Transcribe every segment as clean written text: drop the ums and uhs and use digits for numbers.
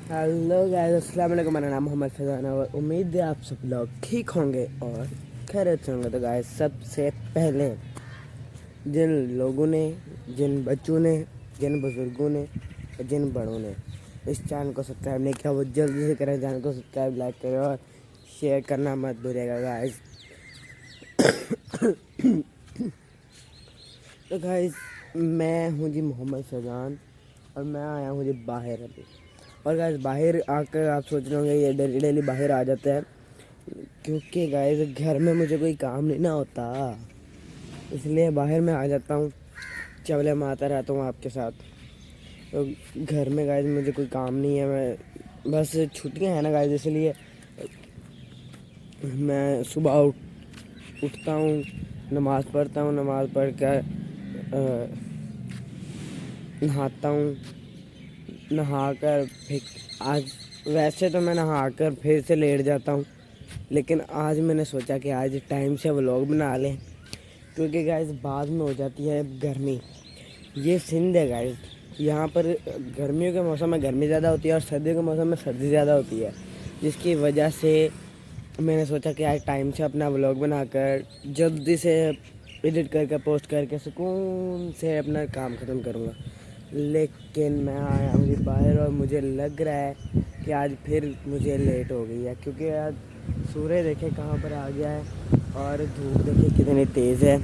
Hello guys, अस्सलाम वालेकुम। मेरा नाम मोहम्मद फैज़ान है और उम्मीद है आप सब लोग ठीक होंगे और खैरियत से होंगे। तो गाइस, सबसे पहले जिन लोगों ने, जिन बच्चों ने, जिन बुज़ुर्गों ने, जिन बड़ों ने इस चैनल को सब्सक्राइब नहीं किया वो जल्दी से करें। चैनल को सब्सक्राइब, लाइक करें और शेयर करना मत भूलिएगा गाइस। तो गाइस, मैं हूँ जी मोहम्मद फैज़ान और मैं आया हूँ जी बाहर अभी। और गाइस, बाहर आकर आप सोच रहे होंगे ये डेली डेली बाहर आ जाता है, क्योंकि गाइस घर में मुझे कोई काम नहीं ना होता, इसलिए बाहर मैं आ जाता हूँ। चवले मारता रहता हूँ आपके साथ। तो घर में गाइस मुझे कोई काम नहीं है, मैं बस छुट्टियाँ हैं ना गाइस, इसलिए मैं सुबह उठता हूँ, नमाज़ पढ़ता हूँ, नमाज़ पढ़ कर नहाता हूँ, नहाकर फिर आज वैसे तो मैं नहाकर फिर से लेट जाता हूँ, लेकिन आज मैंने सोचा कि आज टाइम से व्लॉग बना लें, क्योंकि गाइस बाद में हो जाती है गर्मी। ये सिंध है गाइस, यहाँ पर गर्मियों के मौसम में गर्मी ज़्यादा होती है और सर्दियों के मौसम में सर्दी ज़्यादा होती है, जिसकी वजह से मैंने सोचा कि आज टाइम से अपना व्लॉग बनाकर जल्दी से एडिट करके पोस्ट करके सुकून से अपना काम ख़त्म करूँगा। लेकिन मैं आया हूँ बाहर और मुझे लग रहा है कि आज फिर मुझे लेट हो गई है, क्योंकि आज सूर्य देखे कहाँ पर आ गया है और धूप देखे कितनी तेज़ है,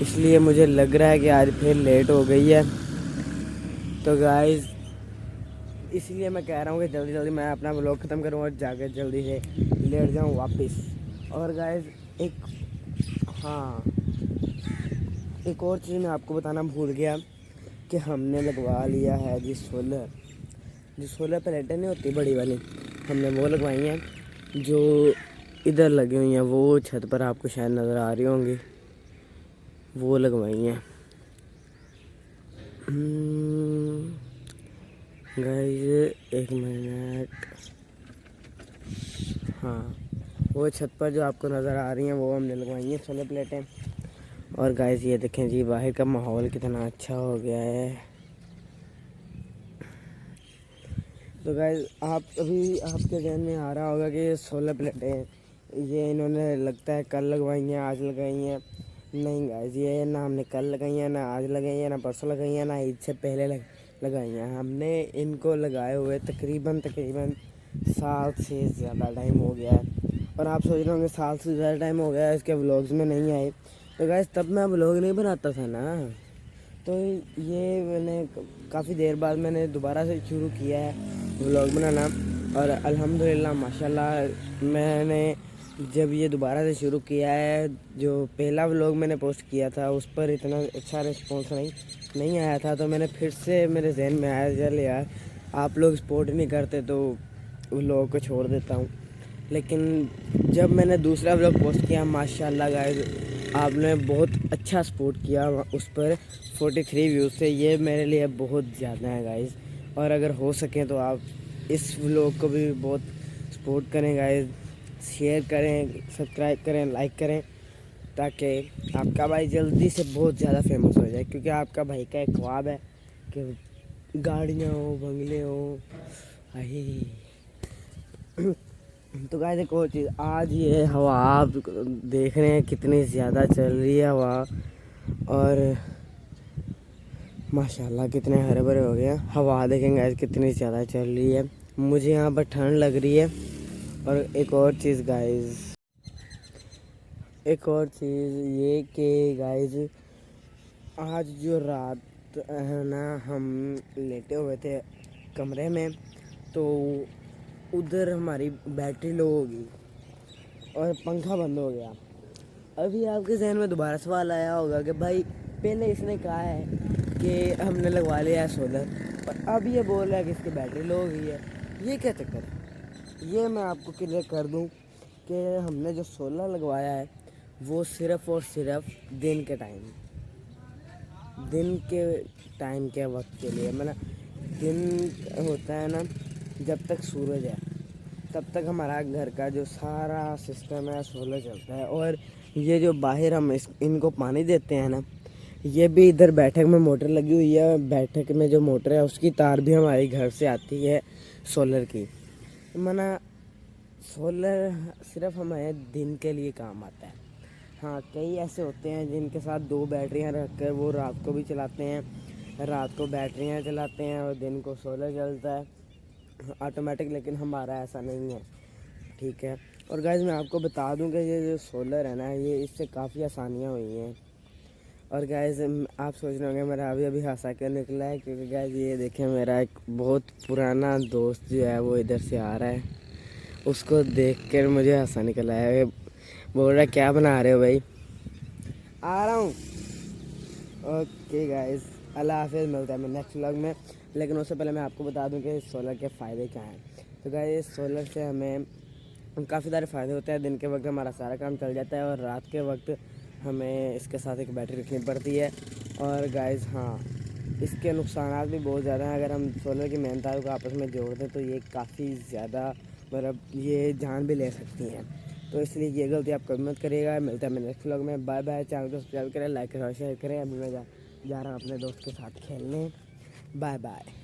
इसलिए मुझे लग रहा है कि आज फिर लेट हो गई है। तो गाइस, इसलिए मैं कह रहा हूँ कि जल्दी जल्दी मैं अपना व्लॉग ख़त्म करूँ और जाकर जल्दी से लेट जाऊँ वापस। और गाइस, हाँ, एक और चीज़ मैं आपको बताना भूल गया कि हमने लगवा लिया है जी सोलर। जो सोलर प्लेटें नहीं होती बड़ी वाली, हमने वो लगवाई हैं, जो इधर लगी हुई हैं, वो छत पर आपको शायद नज़र आ रही होंगी, वो लगवाई हैं। गाइस एक मिनट, हाँ, वो छत पर जो आपको नज़र आ रही हैं वो हमने लगवाई हैं सोलर प्लेटें। और गाइस ये देखें जी, बाहर का माहौल कितना अच्छा हो गया है। तो गाइस, आप अभी आपके ध्यान में आ रहा होगा कि ये सोलर प्लेटें ये इन्होंने लगता है कल लगवाई हैं, आज लगाई हैं। नहीं गाइस, ये ना हमने कल लगाई हैं, ना आज लगाई हैं, ना परसों लगाई हैं, ना ईद से पहले लगाई हैं। हमने इनको लगाए हुए तकरीबन साल से ज़्यादा टाइम हो गया है। और आप सोच रहे होंगे साल से ज़्यादा टाइम हो गया है, इसके व्लॉग्स में नहीं आए। तो गाइस, तब मैं व्लॉग नहीं बनाता था ना, तो ये मैंने काफ़ी देर बाद मैंने दोबारा से शुरू किया है व्लॉग बनाना। और अल्हम्दुलिल्लाह माशाल्लाह, मैंने जब ये दोबारा से शुरू किया है, जो पहला व्लॉग मैंने पोस्ट किया था उस पर इतना अच्छा रिस्पॉन्स नहीं आया था, तो मैंने फिर से मेरे जहन में आया चल यार आप लोग सपोर्ट नहीं करते तो व्लॉग को छोड़ देता हूँ। लेकिन जब मैंने दूसरा व्लॉग पोस्ट किया, माशाल्लाह गाइस आपने बहुत अच्छा सपोर्ट किया उस पर 43 व्यूज़ से, ये मेरे लिए बहुत ज़्यादा है गाइस। और अगर हो सके तो आप इस व्लॉग को भी बहुत सपोर्ट करें गाइस, शेयर करें, सब्सक्राइब करें, लाइक करें, ताकि आपका भाई जल्दी से बहुत ज़्यादा फेमस हो जाए, क्योंकि आपका भाई का एक ख्वाब है कि गाड़ियाँ हो, बंगले हो। हाय। तो गाइस एक और चीज़, आज ये हवा आप देख रहे हैं कितनी ज़्यादा चल रही है हवा, और माशाल्लाह कितने हरे भरे हो गए हैं। हवा देखेंगे गाइस कितनी ज़्यादा चल रही है, मुझे यहाँ पर ठंड लग रही है। और एक और चीज़ गाइस, एक और चीज़ ये कि गाइस आज जो रात है ना, हम लेटे हुए थे कमरे में, तो उधर हमारी बैटरी लो होगी और पंखा बंद हो गया। अभी आपके जहन में दोबारा सवाल आया होगा कि भाई पहले इसने कहा है कि हमने लगवा लिया है सोलर, और अब ये बोल रहा है कि इसकी बैटरी लो हो गई है, ये क्या चक्कर है। ये मैं आपको क्लियर कर दूं कि हमने जो सोलर लगवाया है वो सिर्फ़ और सिर्फ दिन के टाइम के वक्त के लिए, मतलब दिन होता है ना, जब तक सूरज है तब तक हमारा घर का जो सारा सिस्टम है सोलर चलता है। और ये जो बाहर हम इनको पानी देते हैं ना, ये भी इधर बैठक में मोटर लगी हुई है। बैठक में जो मोटर है उसकी तार भी हमारे घर से आती है सोलर की। माना सोलर सिर्फ हमारे दिन के लिए काम आता है। हाँ, कई ऐसे होते हैं जिनके साथ 2 बैटरियां रख कर वो रात को भी चलाते हैं, रात को बैटरियां चलाते हैं और दिन को सोलर चलता है ऑटोमेटिक। लेकिन हमारा ऐसा नहीं है, ठीक है। और गाइस मैं आपको बता दूं कि ये जो सोलर है ना, ये इससे काफ़ी आसानियाँ हुई हैं। और गाइस आप सोच रहे होंगे मेरा अभी अभी हंसा क्यों निकला है, क्योंकि गाइस ये देखें मेरा एक बहुत पुराना दोस्त जो है वो इधर से आ रहा है, उसको देख कर मुझे हंसा निकला है। बोल रहा है क्या बना रहे हो भाई? आ रहा हूँ। ओके गाइस, अल्लाह हाफिज़, मिलता है मैं नेक्स्ट व्लॉग में। लेकिन उससे पहले मैं आपको बता दूं कि सोलर के फ़ायदे क्या हैं। तो गाइस सोलर से हमें काफ़ी सारे फ़ायदे होते हैं। दिन के वक्त हमारा सारा काम चल जाता है और रात के वक्त हमें इसके साथ एक बैटरी रखनी पड़ती है। और गाइस हाँ, इसके नुकसानात भी बहुत ज़्यादा हैं। अगर हम सोलर की मेन तारों को आपस में जोड़ दें तो ये काफ़ी ज़्यादा मतलब ये जान भी ले सकती हैं। तो इसलिए ये गलती आप कभी मत करिएगा। मिलता है मैं नेक्स्ट व्लॉग में। Bye bye. चैनल को सब्सक्राइब करें, लाइक करें और शेयर करें। अभी मैं जा रहा हूँ अपने दोस्त के साथ खेलने। Bye bye.